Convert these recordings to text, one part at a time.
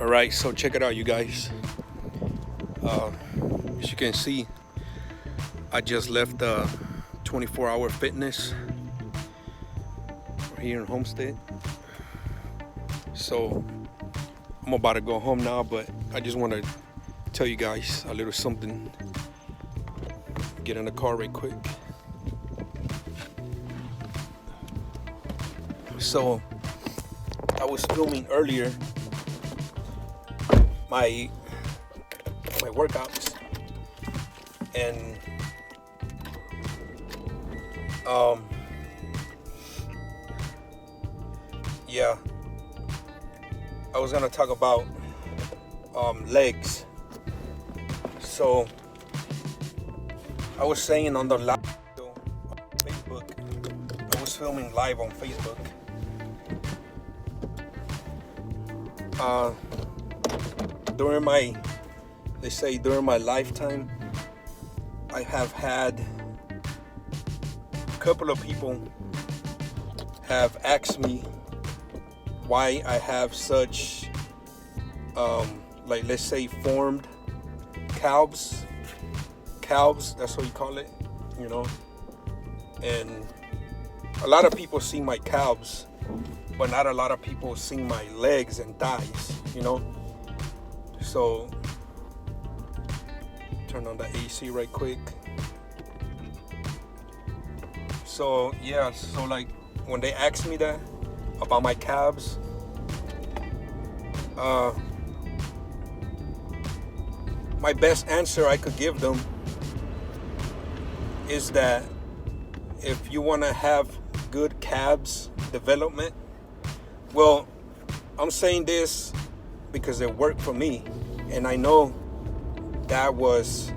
All right, so check it out, you guys. As you can see, I just left 24-hour fitness here in Homestead. So I'm about to go home now, but I just want to tell you guys a little something. Get in the car right quick. So I was filming earlier my workouts, and yeah, I was gonna talk about legs. So I was saying on the live on Facebook, I was filming live on Facebook. During my lifetime, I have had a couple of people have asked me why I have such, let's say, formed calves, that's what you call it, and a lot of people see my calves, but not a lot of people see my legs and thighs, So turn on the AC right quick. So yeah, so like when they ask me that about my calves, my best answer I could give them is that if you want to have good calves development, well, I'm saying this because it worked for me, and I know that was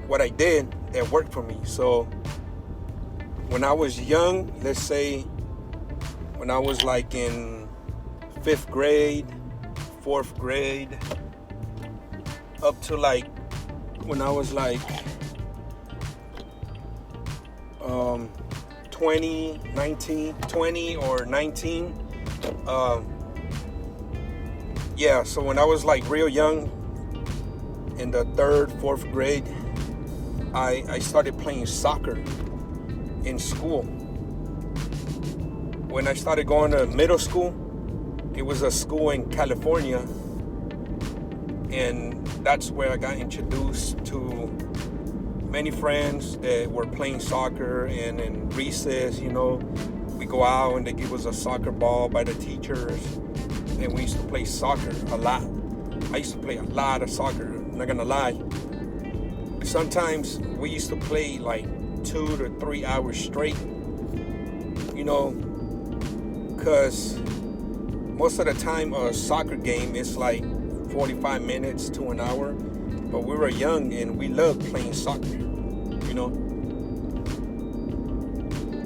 what I did that worked for me. So when I was young, let's say when I was like in 5th grade, 4th grade, up to like when I was like 20 or 19, yeah, so when I was like real young, in the 3rd, 4th grade, I started playing soccer in school. When I started going to middle school, it was a school in California, and that's where I got introduced to many friends that were playing soccer. And in recess, we go out and they give us a soccer ball by the teachers, and we used to play soccer a lot. I used to play a lot of soccer, I'm not gonna lie. Sometimes we used to play like 2 to 3 hours straight, because most of the time a soccer game is like 45 minutes to an hour, but we were young and we loved playing soccer,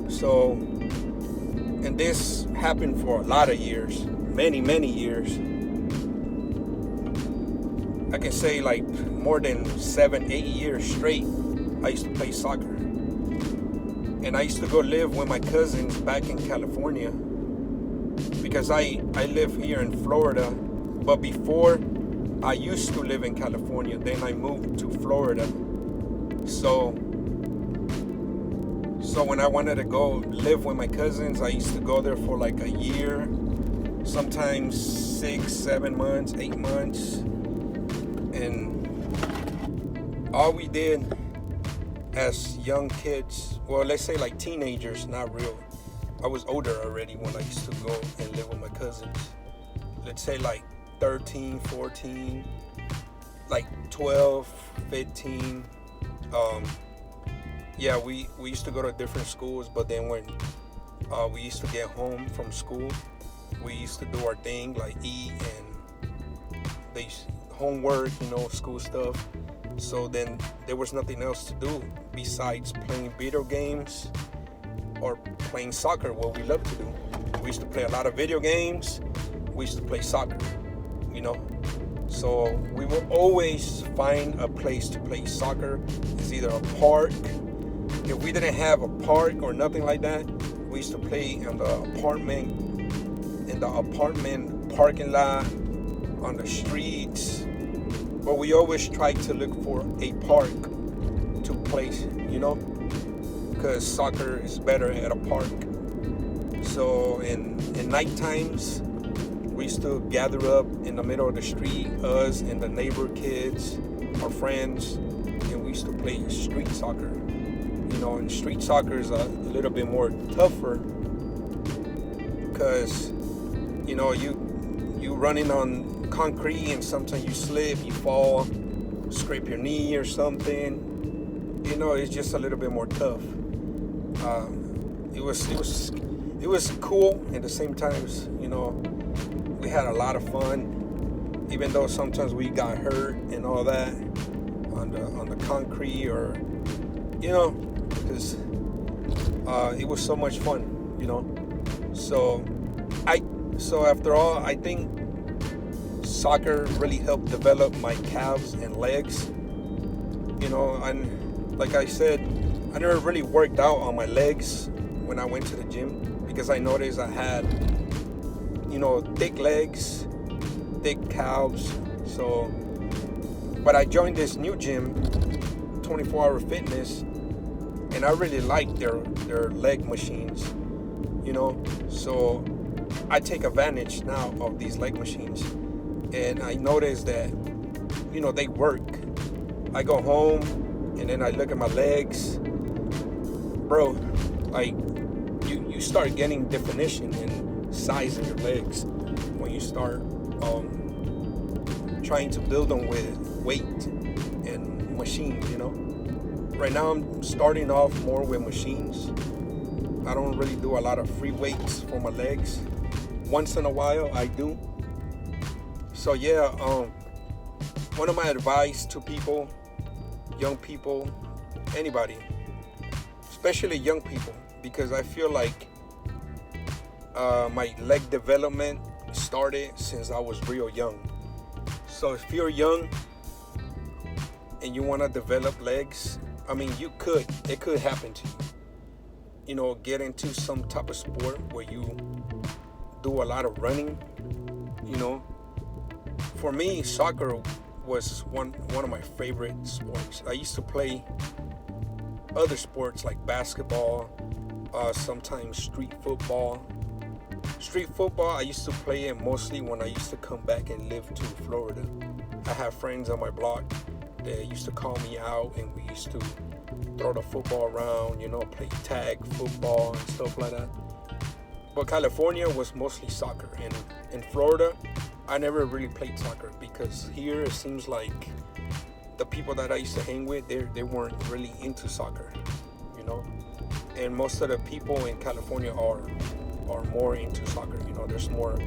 So, and this happened for a lot of years, many years. I can say like more than 7-8 years straight, I used to play soccer. And I used to go live with my cousins back in California, because I live here in Florida. But before, I used to live in California, then I moved to Florida. So when I wanted to go live with my cousins, I used to go there for like a year, sometimes 6, 7 months, 8 months. And all we did as young kids, well, let's say like teenagers, not real. I was older already when I used to go and live with my cousins. Let's say like 13, 14, like 12, 15. Yeah, we used to go to different schools, but then when we used to get home from school, we used to do our thing, like eat and homework, school stuff. So then there was nothing else to do besides playing video games or playing soccer, what we love to do. We used to play a lot of video games. We used to play soccer, So we will always find a place to play soccer. It's either a park. If we didn't have a park or nothing like that, we used to play in the apartment parking lot, on the streets, but we always try to look for a park to play, because soccer is better at a park. So in night times, we used to gather up in the middle of the street, us and the neighbor kids, our friends, and we used to play street soccer. And street soccer is a little bit more tougher because, you running on concrete and sometimes you slip, you fall, scrape your knee or something. It's just a little bit more tough. It was cool at the same times. We had a lot of fun, even though sometimes we got hurt and all that on the concrete, or because it was so much fun. So after all, I think soccer really helped develop my calves and legs. And like I said, I never really worked out on my legs when I went to the gym because I noticed I had, thick legs, thick calves. So, but I joined this new gym, 24-hour fitness, and I really like their leg machines, So I take advantage now of these leg machines, and I notice that, they work. I go home and then I look at my legs, bro. Like you start getting definition and size in your legs when you start trying to build them with weight and machines. Right now I'm starting off more with machines. I don't really do a lot of free weights for my legs. Once in a while I do. So yeah, one of my advice to people, young people, anybody, especially young people, because I feel like my leg development started since I was real young. So if you're young and you want to develop legs, it could happen to you. Get into some type of sport where you do a lot of running. For me, soccer was one of my favorite sports. I used to play other sports like basketball, sometimes street football. Street football, I used to play it mostly when I used to come back and live to Florida. I have friends on my block that used to call me out, and we used to throw the football around, play tag football and stuff like that. But California was mostly soccer, and in Florida, I never really played soccer because here it seems like the people that I used to hang with, they weren't really into soccer, And most of the people in California are more into soccer. There's more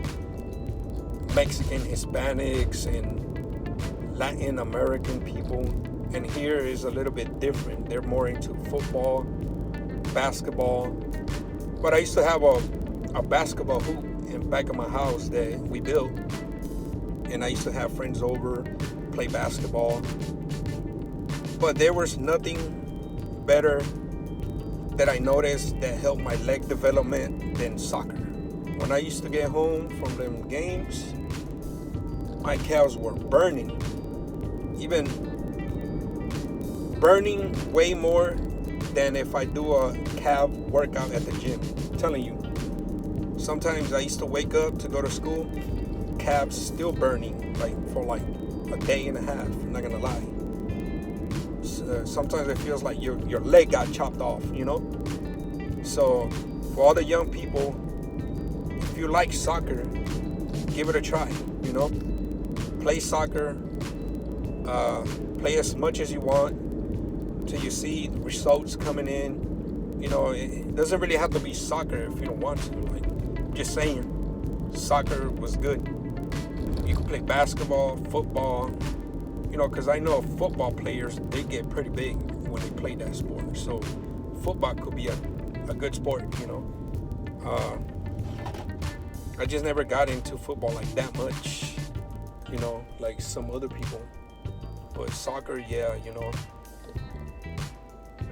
Mexican, Hispanics, and Latin American people, and here is a little bit different. They're more into football, basketball. But I used to have a basketball hoop in back of my house that we built, and I used to have friends over, play basketball. But there was nothing better that I noticed that helped my leg development than soccer. When I used to get home from them games, my calves were burning. Even burning way more than if I do a calf workout at the gym. I'm telling you. Sometimes I used to wake up to go to school, calves still burning, for a day and a half, I'm not gonna lie. Sometimes it feels like your leg got chopped off, So for all the young people, if you like soccer, give it a try, Play soccer, play as much as you want till you see results coming in. It doesn't really have to be soccer if you don't want to. Just saying, soccer was good. You can play basketball, football, because I know football players, they get pretty big when they play that sport. So football could be a good sport, I just never got into football like that much, like some other people. But soccer, yeah,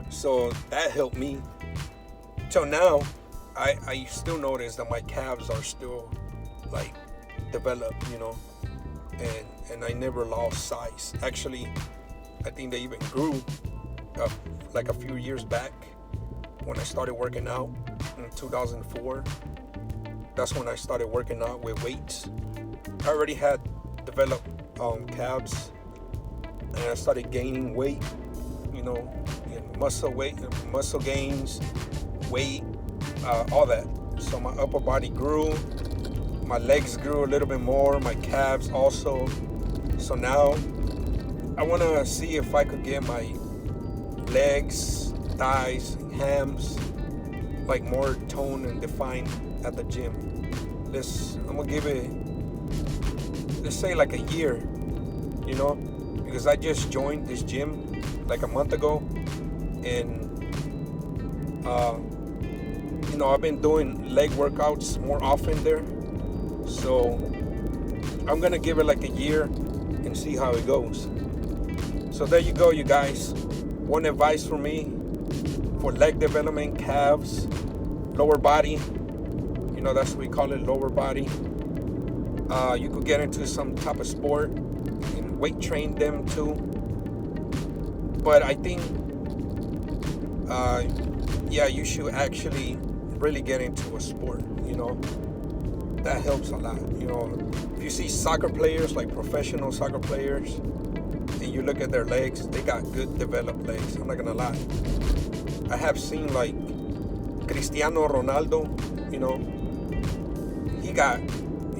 So that helped me. Till now, I still notice that my calves are still developed, and I never lost size. Actually, I think they even grew like a few years back when I started working out in 2004. That's when I started working out with weights. I already had developed calves, and I started gaining weight, muscle gains, weight, all that. So my upper body grew, my legs grew a little bit more, my calves also. So now I want to see if I could get my legs, thighs, hams like more toned and defined at the gym. I'm gonna give it, let's say, like a year, because I just joined this gym like a month ago, and I've been doing leg workouts more often there. So I'm gonna give it like a year and see how it goes. So there you go, you guys. One advice for me for leg development, calves, lower body. That's what we call it, lower body. You could get into some type of sport and weight train them too. But I think, you should actually really get into a sport. That helps a lot. If you see soccer players, like professional soccer players, and you look at their legs, they got good developed legs. I'm not gonna lie. I have seen like Cristiano Ronaldo. He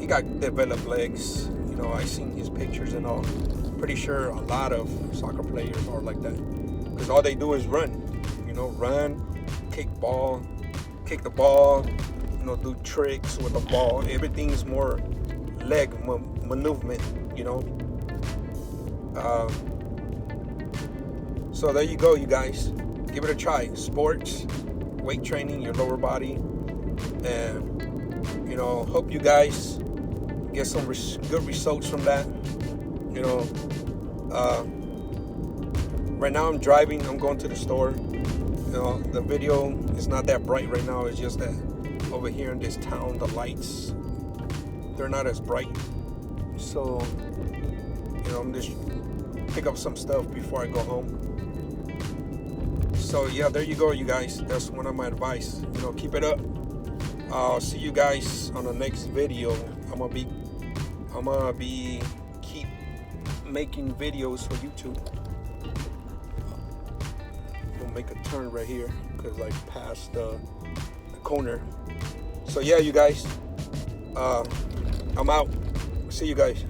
got developed legs. I seen his pictures and all. Pretty sure a lot of soccer players are like that, because all they do is run. Run, kick the ball, do tricks with the ball. Everything's more leg movement. So there you go, you guys. Give it a try. Sports, weight training, your lower body, and hope you guys get some good results from that. Right now I'm driving. I'm going to the store. The video is not that bright right now. It's just that over here in this town, the lights, they're not as bright. So, I'm just pick up some stuff before I go home. So yeah, there you go, you guys. That's one of my advice. Keep it up. I'll see you guys on the next video. I'm gonna be keep making videos for YouTube. We'll make a turn right here because I passed the corner. So yeah, you guys. I'm out. See you guys.